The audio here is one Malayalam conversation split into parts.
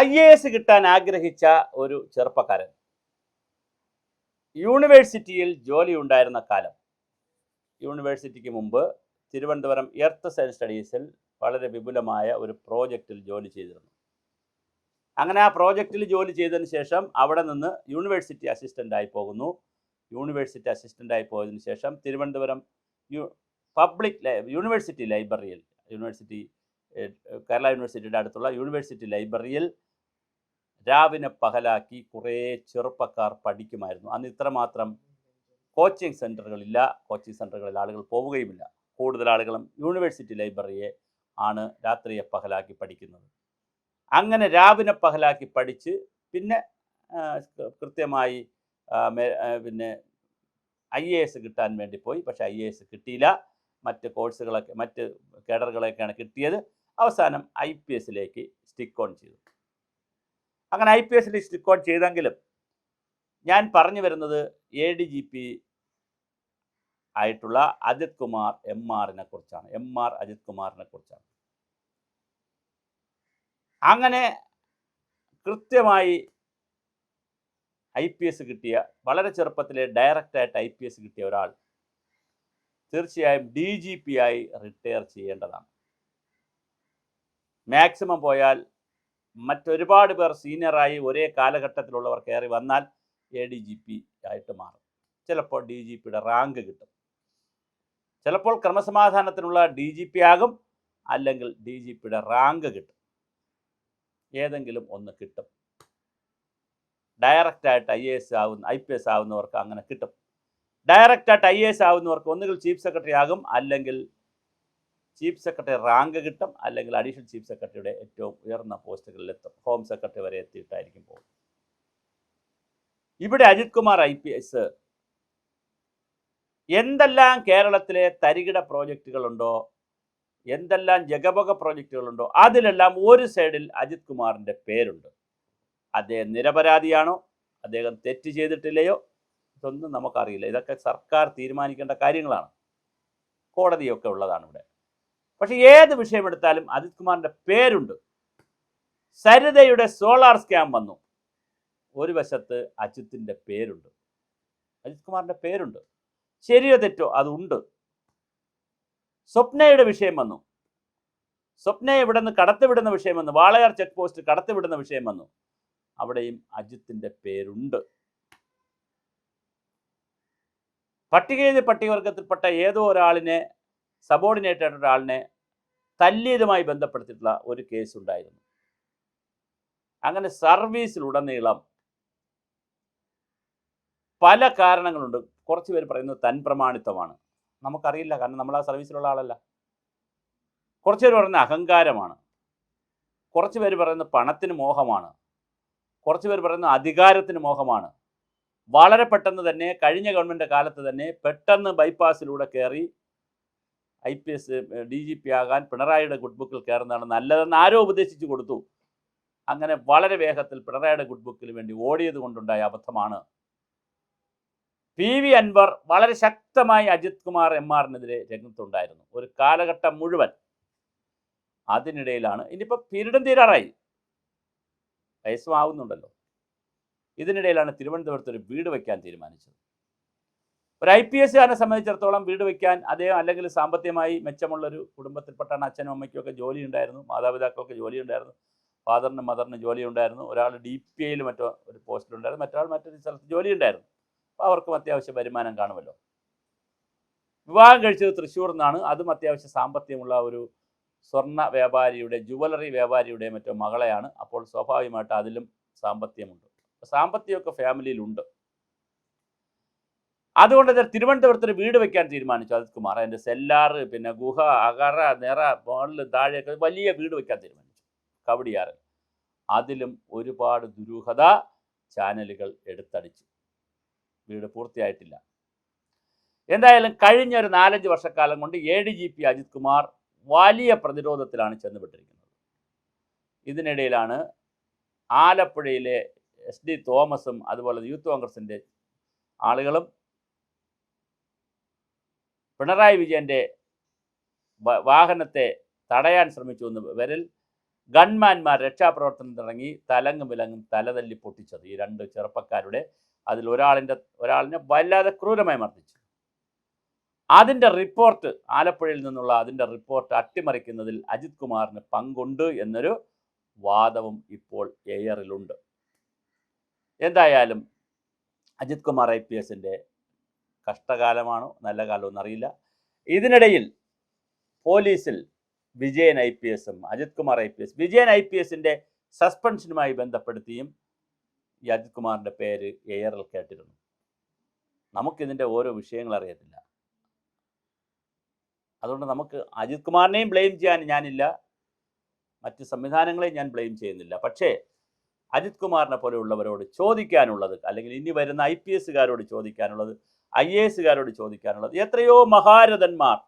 IAS കിട്ടാൻ ആഗ്രഹിച്ച ഒരു ചെറുപ്പക്കാരൻ യൂണിവേഴ്സിറ്റിയിൽ ജോലി ഉണ്ടായിരുന്ന കാലം. യൂണിവേഴ്സിറ്റിക്ക് മുമ്പ് തിരുവനന്തപുരം എർത്ത് സയൻസ് സ്റ്റഡീസിൽ വളരെ വിപുലമായ ഒരു പ്രോജക്റ്റിൽ ജോലി ചെയ്തിരുന്നു. അങ്ങനെ ആ പ്രോജക്റ്റിൽ ജോലി ചെയ്തതിന് ശേഷം അവിടെ നിന്ന് യൂണിവേഴ്സിറ്റി അസിസ്റ്റൻ്റായി പോകുന്നു. യൂണിവേഴ്സിറ്റി അസിസ്റ്റൻ്റായി പോയതിനു ശേഷം തിരുവനന്തപുരം യൂണിവേഴ്സിറ്റി ലൈബ്രറിയിൽ, കേരള യൂണിവേഴ്സിറ്റിയുടെ അടുത്തുള്ള യൂണിവേഴ്സിറ്റി ലൈബ്രറിയിൽ രാവിനെ പകലാക്കി കുറേ ചെറുപ്പക്കാർ പഠിക്കുമായിരുന്നു. അന്ന് ഇത്രമാത്രം കോച്ചിങ് സെൻറ്ററുകളില്ല, കോച്ചിങ് സെൻറ്ററുകളിൽ ആളുകൾ പോവുകയുമില്ല. കൂടുതൽ ആളുകളും യൂണിവേഴ്സിറ്റി ലൈബ്രറിയെ ആണ് രാത്രിയെ പകലാക്കി പഠിക്കുന്നത്. അങ്ങനെ രാവിനെ പകലാക്കി പഠിച്ച് പിന്നെ കൃത്യമായി പിന്നെ IAS കിട്ടാൻ വേണ്ടി പോയി. പക്ഷേ IAS കിട്ടിയില്ല. മറ്റ് കോഴ്സുകളൊക്കെ, മറ്റ് കേഡറുകളൊക്കെയാണ് കിട്ടിയത്. അവസാനം IPSലേക്ക് സ്റ്റിക്ക് ഓൺ ചെയ്തു. അങ്ങനെ IPSൽ സ്റ്റിക്ക് ഓൺ ചെയ്തെങ്കിലും ഞാൻ പറഞ്ഞു വരുന്നത് ADGP ആയിട്ടുള്ള അജിത് കുമാർ MRനെ കുറിച്ചാണ്. MR അജിത് കുമാറിനെ കുറിച്ചാണ്. അങ്ങനെ കൃത്യമായി IPS കിട്ടിയ, വളരെ ചെറുപ്പത്തിലെ ഡയറക്റ്റായിട്ട് IPS കിട്ടിയ ഒരാൾ തീർച്ചയായും DGP ആയി റിട്ടയർ ചെയ്യേണ്ടതാണ്. മാക്സിമം പോയാൽ മറ്റൊരുപാട് പേർ സീനിയറായി ഒരേ കാലഘട്ടത്തിലുള്ളവർ കയറി വന്നാൽ ADGP ആയിട്ട് മാറും. ചിലപ്പോൾ DGPയുടെ റാങ്ക് കിട്ടും. ചിലപ്പോൾ ക്രമസമാധാനത്തിനുള്ള DGP ആകും, അല്ലെങ്കിൽ DGPയുടെ റാങ്ക് കിട്ടും. ഏതെങ്കിലും ഒന്ന് കിട്ടും. ഡയറക്റ്റായിട്ട് IPS ആവുന്നവർക്ക് അങ്ങനെ കിട്ടും. ഡയറക്റ്റായിട്ട് IAS ആവുന്നവർക്ക് ഒന്നുകിൽ ചീഫ് സെക്രട്ടറി ആകും, അല്ലെങ്കിൽ ചീഫ് സെക്രട്ടറി റാങ്ക് കിട്ടും, അല്ലെങ്കിൽ അഡീഷണൽ ചീഫ് സെക്രട്ടറിയുടെ ഏറ്റവും ഉയർന്ന പോസ്റ്റുകളിലെത്തും. ഹോം സെക്രട്ടറി വരെ എത്തിയിട്ടായിരിക്കും പോകും. ഇവിടെ അജിത് കുമാർ IPS എന്തെല്ലാം കേരളത്തിലെ തരികിട പ്രോജക്റ്റുകളുണ്ടോ, എന്തെല്ലാം ജഗബഗ പ്രോജക്റ്റുകളുണ്ടോ, അതിലെല്ലാം ഒരു സൈഡിൽ അജിത് കുമാറിൻ്റെ പേരുണ്ട്. അദ്ദേഹം നിരപരാധിയാണോ, അദ്ദേഹം തെറ്റ് ചെയ്തിട്ടില്ലയോ, ഇതൊന്നും നമുക്കറിയില്ല. ഇതൊക്കെ സർക്കാർ തീരുമാനിക്കേണ്ട കാര്യങ്ങളാണ്. കോടതിയൊക്കെ ഉള്ളതാണ് ഇവിടെ. പക്ഷെ ഏത് വിഷയമെടുത്താലും അജിത് കുമാറിൻ്റെ പേരുണ്ട്. സരിതയുടെ സോളാർ സ്കാം വന്നു, ഒരു വശത്ത് അജിത്തിൻ്റെ പേരുണ്ട്, അജിത് കുമാറിൻ്റെ പേരുണ്ട്. ശരിയോ തെറ്റോ അതുണ്ട്. സ്വപ്നയുടെ വിഷയം വന്നു, സ്വപ്നയെ ഇവിടെ നിന്ന് കടത്തിവിടുന്ന വിഷയം വന്നു, വാളയാർ ചെക്ക് പോസ്റ്റ് കടത്തിവിടുന്ന വിഷയം വന്നു, അവിടെയും അജിത്തിൻ്റെ പേരുണ്ട്. പട്ടികവർഗത്തിൽപ്പെട്ട ഏതോ ഒരാളിനെ, സബോർഡിനേറ്റ് ആയിട്ടുള്ള ഒരാളിനെ തല്ലിയതുമായി ബന്ധപ്പെടുത്തിയിട്ടുള്ള ഒരു കേസ് ഉണ്ടായിരുന്നു. അങ്ങനെ സർവീസിലുടനീളം പല കാരണങ്ങളുണ്ട്. കുറച്ച് പേര് പറയുന്നത് തൻപ്രമാണിത്വമാണ്, നമുക്കറിയില്ല, കാരണം നമ്മൾ ആ സർവീസിലുള്ള ആളല്ല. കുറച്ച് പേര് പറയുന്നത് അഹങ്കാരമാണ്, കുറച്ച് പേര് പറയുന്നത് പണത്തിന് മോഹമാണ്, കുറച്ച് പേര് പറയുന്നത് അധികാരത്തിന് മോഹമാണ്. വളരെ പെട്ടെന്ന് തന്നെ കഴിഞ്ഞ ഗവൺമെൻറ് കാലത്ത് തന്നെ പെട്ടെന്ന് ബൈപ്പാസിലൂടെ കയറി IPS DGP ആകാൻ പിണറായിയുടെ ഗുഡ് ബുക്കിൽ കയറുന്നതാണ് നല്ലതെന്ന് ആരോ ഉപദേശിച്ചു കൊടുത്തു. അങ്ങനെ വളരെ വേഗത്തിൽ പിണറായിയുടെ ഗുഡ് ബുക്കിൽ വേണ്ടി ഓടിയത് കൊണ്ടുണ്ടായ അബദ്ധമാണ്. PV അൻവർ വളരെ ശക്തമായി അജിത് കുമാർ MRനെതിരെ രംഗത്തുണ്ടായിരുന്നു ഒരു കാലഘട്ടം മുഴുവൻ. അതിനിടയിലാണ്, ഇനിയിപ്പോൾ പീരീഡും തീരാറായി, വയസ്സും ആവുന്നുണ്ടല്ലോ, ഇതിനിടയിലാണ് തിരുവനന്തപുരത്ത് ഒരു വീട് വയ്ക്കാൻ തീരുമാനിച്ചത്. ഒരു IPSകാരനെ സംബന്ധിച്ചിടത്തോളം വീട് വയ്ക്കാൻ അദ്ദേഹം, അല്ലെങ്കിൽ സാമ്പത്തികമായി മെച്ചമുള്ളൊരു കുടുംബത്തിൽപ്പെട്ടാണ്. അച്ഛനും അമ്മയ്ക്കും ഒക്കെ ജോലി ഉണ്ടായിരുന്നു, മാതാപിതാക്കൾക്ക് ജോലി ഉണ്ടായിരുന്നു, ഫാദറിനും മദറിനും ജോലി ഉണ്ടായിരുന്നു. ഒരാൾ DPAയിൽ മറ്റോ ഒരു പോസ്റ്റിലുണ്ടായിരുന്നു, മറ്റൊരാൾ മറ്റൊരു സ്ഥലത്ത് ജോലി ഉണ്ടായിരുന്നു. അപ്പോൾ അവർക്കും അത്യാവശ്യം വരുമാനം കാണുമല്ലോ. വിവാഹം കഴിച്ചത് തൃശ്ശൂർ നിന്നാണ്. അതും അത്യാവശ്യം സാമ്പത്തികമുള്ള ഒരു സ്വർണ്ണ വ്യാപാരിയുടെ, ജുവലറി വ്യാപാരിയുടെ മറ്റോ മകളെയാണ്. അപ്പോൾ സ്വാഭാവികമായിട്ട് അതിലും സാമ്പത്തികമുണ്ട്. സാമ്പത്തികമൊക്കെ ഫാമിലിയിലുണ്ട്. അതുകൊണ്ട് തിരുവനന്തപുരത്ത് ഒരു വീട് വയ്ക്കാൻ തീരുമാനിച്ചു അജിത് കുമാർ. അതിൻ്റെ സെല്ലാർ, പിന്നെ ഗുഹ, അകറ, നിറ, മുകളിൽ താഴെയൊക്കെ വലിയ വീട് വയ്ക്കാൻ തീരുമാനിച്ചു കവടിയാറിൽ. അതിലും ഒരുപാട് ദുരൂഹത ചാനലുകൾ എടുത്തടിച്ചു. വീട് പൂർത്തിയായിട്ടില്ല. എന്തായാലും കഴിഞ്ഞ ഒരു 4-5 വർഷക്കാലം കൊണ്ട് ADGP അജിത് കുമാർ വലിയ പ്രതിരോധത്തിലാണ് ചെന്നുപെട്ടിരിക്കുന്നത്. ഇതിനിടയിലാണ് ആലപ്പുഴയിലെ SD തോമസും അതുപോലെ യൂത്ത് കോൺഗ്രസിൻ്റെ ആളുകളും പിണറായി വിജയൻ്റെ വാഹനത്തെ തടയാൻ ശ്രമിച്ചു എന്ന് വരിൽ ഗൺമാന്മാർ രക്ഷാപ്രവർത്തനം തുടങ്ങി തലങ്ങും വിലങ്ങും തലതല്ലി പൊട്ടിച്ചത് ഈ 2 ചെറുപ്പക്കാരുടെ. അതിൽ ഒരാളിനെ വല്ലാതെ ക്രൂരമായി മർദ്ദിച്ചു. അതിൻ്റെ റിപ്പോർട്ട്, ആലപ്പുഴയിൽ നിന്നുള്ള അതിൻ്റെ റിപ്പോർട്ട് അട്ടിമറിക്കുന്നതിൽ അജിത് കുമാറിന് പങ്കുണ്ട് എന്നൊരു വാദവും ഇപ്പോൾ എയറിലുണ്ട്. എന്തായാലും അജിത് കുമാർ IPSൻ്റെ കഷ്ടകാലമാണോ നല്ല കാലമോ എന്നറിയില്ല. ഇതിനിടയിൽ പോലീസിൽ വിജയൻ IPSും അജിത് കുമാർ IPS, വിജയൻ IPSൻ്റെ സസ്പെൻഷനുമായി ബന്ധപ്പെടുത്തിയും ഈ അജിത് കുമാറിൻ്റെ പേര് എയറിൽ കേട്ടിരുന്നു. നമുക്കിതിൻ്റെ ഓരോ വിഷയങ്ങൾ അറിയത്തില്ല. അതുകൊണ്ട് നമുക്ക് അജിത് കുമാറിനെയും ബ്ലെയിം ചെയ്യാൻ ഞാനില്ല, മറ്റ് സംവിധാനങ്ങളെയും ഞാൻ ബ്ലെയിം ചെയ്യുന്നില്ല. പക്ഷേ അജിത് കുമാറിനെ പോലെയുള്ളവരോട് ചോദിക്കാനുള്ളത്, അല്ലെങ്കിൽ ഇനി വരുന്ന IPSകാരോട് ചോദിക്കാനുള്ളത്, IASകാരോട് ചോദിക്കാനുള്ളത്, എത്രയോ മഹാരഥന്മാർ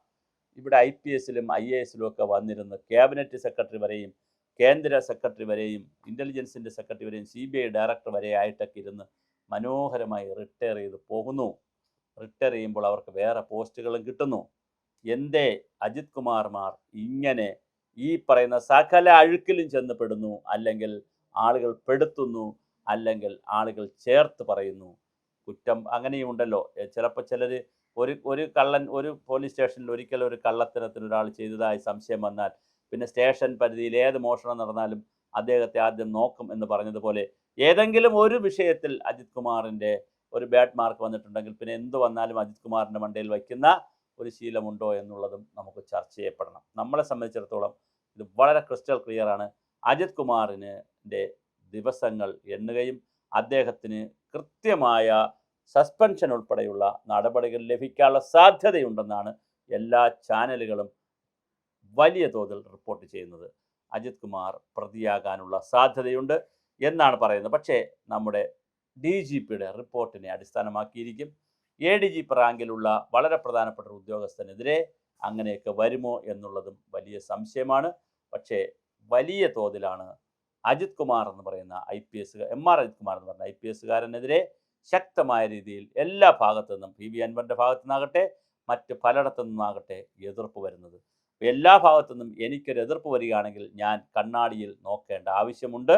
ഇവിടെ IPSലും IASലും ഒക്കെ വന്നിരുന്ന് ക്യാബിനറ്റ് സെക്രട്ടറി വരെയും കേന്ദ്ര സെക്രട്ടറി വരെയും ഇൻ്റലിജൻസിൻ്റെ സെക്രട്ടറി വരെയും CBI ഡയറക്ടർ വരെ ആയിട്ടൊക്കെ ഇരുന്ന് മനോഹരമായി റിട്ടയർ ചെയ്ത് പോകുന്നു. റിട്ടയർ ചെയ്യുമ്പോൾ അവർക്ക് വേറെ പോസ്റ്റുകളും കിട്ടുന്നു. എന്തേ അജിത് കുമാർമാർ ഇങ്ങനെ ഈ പറയുന്ന സകല അഴുക്കിലും ചെന്ന് പെടുന്നു, അല്ലെങ്കിൽ ആളുകൾ പെടുത്തുന്നു, അല്ലെങ്കിൽ ആളുകൾ ചേർത്ത് പറയുന്നു? കുറ്റം അങ്ങനെയും ഉണ്ടല്ലോ. ചിലപ്പോൾ ചിലർ ഒരു കള്ളൻ ഒരു പോലീസ് സ്റ്റേഷനിൽ ഒരിക്കലും ഒരു കള്ളത്തരത്തിന് ഒരാൾ ചെയ്തതായി സംശയം വന്നാൽ പിന്നെ സ്റ്റേഷൻ പരിധിയിൽ ഏത് മോഷണം നടന്നാലും അദ്ദേഹത്തെ ആദ്യം നോക്കും എന്ന് പറഞ്ഞതുപോലെ, ഏതെങ്കിലും ഒരു വിഷയത്തിൽ അജിത് കുമാറിൻ്റെ ഒരു ബാഡ് മാർക്ക് വന്നിട്ടുണ്ടെങ്കിൽ പിന്നെ എന്ത് വന്നാലും അജിത് കുമാറിൻ്റെ മണ്ടയിൽ വയ്ക്കുന്ന ഒരു ശീലമുണ്ടോ എന്നുള്ളതും നമുക്ക് ചർച്ച ചെയ്യപ്പെടണം. നമ്മളെ സംബന്ധിച്ചിടത്തോളം ഇത് വളരെ ക്രിസ്റ്റൽ ക്ലിയർ ആണ്. അജിത് കുമാറിൻ്റെ ദിവസങ്ങൾ എണ്ണുകയും അദ്ദേഹത്തിന് കൃത്യമായ സസ്പെൻഷൻ ഉൾപ്പെടെയുള്ള നടപടികൾ ലഭിക്കാനുള്ള സാധ്യതയുണ്ടെന്നാണ് എല്ലാ ചാനലുകളും വലിയ തോതിൽ റിപ്പോർട്ട് ചെയ്യുന്നത്. അജിത് കുമാർ പ്രതിയാകാനുള്ള സാധ്യതയുണ്ട് എന്നാണ് പറയുന്നത്. പക്ഷേ നമ്മുടെ DGPയുടെ റിപ്പോർട്ടിനെ അടിസ്ഥാനമാക്കിയിരിക്കും ADGP റാങ്കിലുള്ള വളരെ പ്രധാനപ്പെട്ട ഒരു ഉദ്യോഗസ്ഥനെതിരെ അങ്ങനെയൊക്കെ വരുമോ എന്നുള്ളതും വലിയ സംശയമാണ്. പക്ഷേ വലിയ തോതിലാണ് അജിത് കുമാർ എന്ന് പറയുന്ന MR അജിത് കുമാർ എന്ന് പറയുന്ന IPSകാരനെതിരെ ശക്തമായ രീതിയിൽ എല്ലാ ഭാഗത്തു നിന്നും, PV അൻവറിൻ്റെ ഭാഗത്തു നിന്നാകട്ടെ മറ്റ് പലയിടത്തു നിന്നാകട്ടെ എതിർപ്പ് വരുന്നത്. എല്ലാ ഭാഗത്തു നിന്നും എനിക്കൊരു എതിർപ്പ് വരികയാണെങ്കിൽ ഞാൻ കണ്ണാടിയിൽ നോക്കേണ്ട ആവശ്യമുണ്ട്.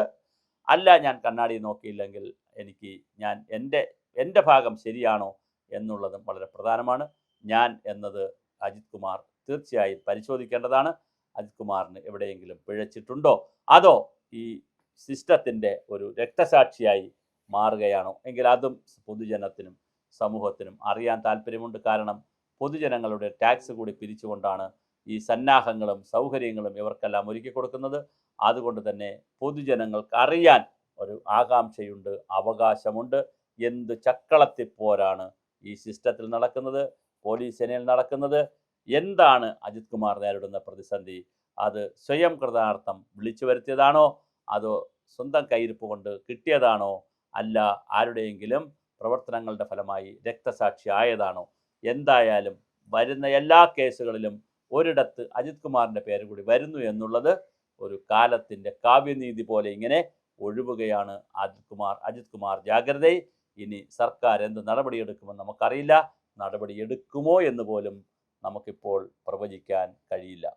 അല്ല, ഞാൻ കണ്ണാടിയിൽ നോക്കിയില്ലെങ്കിൽ എൻ്റെ ഭാഗം ശരിയാണോ എന്നുള്ളതും വളരെ പ്രധാനമാണ്. ഞാൻ എന്നത് അജിത് കുമാർ തീർച്ചയായും പരിശോധിക്കേണ്ടതാണ്. അജിത് കുമാറിന് എവിടെയെങ്കിലും പിഴച്ചിട്ടുണ്ടോ, അതോ ഈ സിസ്റ്റത്തിൻ്റെ ഒരു രക്തസാക്ഷിയായി മാറുകയാണോ എങ്കിൽ അതും പൊതുജനത്തിനും സമൂഹത്തിനും അറിയാൻ താല്പര്യമുണ്ട്. കാരണം പൊതുജനങ്ങളുടെ ടാക്സ് കൂടി പിരിച്ചുകൊണ്ടാണ് ഈ സന്നാഹങ്ങളും സൗകര്യങ്ങളും ഇവർക്കെല്ലാം ഒരുക്കി കൊടുക്കുന്നത്. അതുകൊണ്ട് തന്നെ പൊതുജനങ്ങൾക്ക് അറിയാൻ ഒരു ആകാംക്ഷയുണ്ട്, അവകാശമുണ്ട്. എന്ത് ചക്കളത്തിപ്പോരാണ് ഈ സിസ്റ്റത്തിൽ നടക്കുന്നത്, പോലീസ് സേനയിൽ നടക്കുന്നത്? എന്താണ് അജിത് കുമാർ നേരിടുന്ന പ്രതിസന്ധി? അത് സ്വയം കൃതാർത്ഥം വിളിച്ചു വരുത്തിയതാണോ, അതോ സ്വന്തം കയ്യിരിപ്പ് കൊണ്ട് കിട്ടിയതാണോ, അല്ല ആരുടെയെങ്കിലും പ്രവർത്തനങ്ങളുടെ ഫലമായി രക്തസാക്ഷി ആയതാണോ? എന്തായാലും വരുന്ന എല്ലാ കേസുകളിലും ഒരിടത്ത് അജിത് കുമാറിൻ്റെ പേര് കൂടി വരുന്നു എന്നുള്ളത് ഒരു കാലത്തിൻ്റെ കാവ്യനീതി പോലെ ഇങ്ങനെ ഒഴുകുകയാണ്. അജിത് കുമാർ ജാഗ്രത. ഇനി സർക്കാർ എന്ത് നടപടിയെടുക്കുമെന്ന് നമുക്കറിയില്ല. നടപടിയെടുക്കുമോ എന്ന് പോലും നമുക്കിപ്പോൾ പ്രവചിക്കാൻ കഴിയില്ല.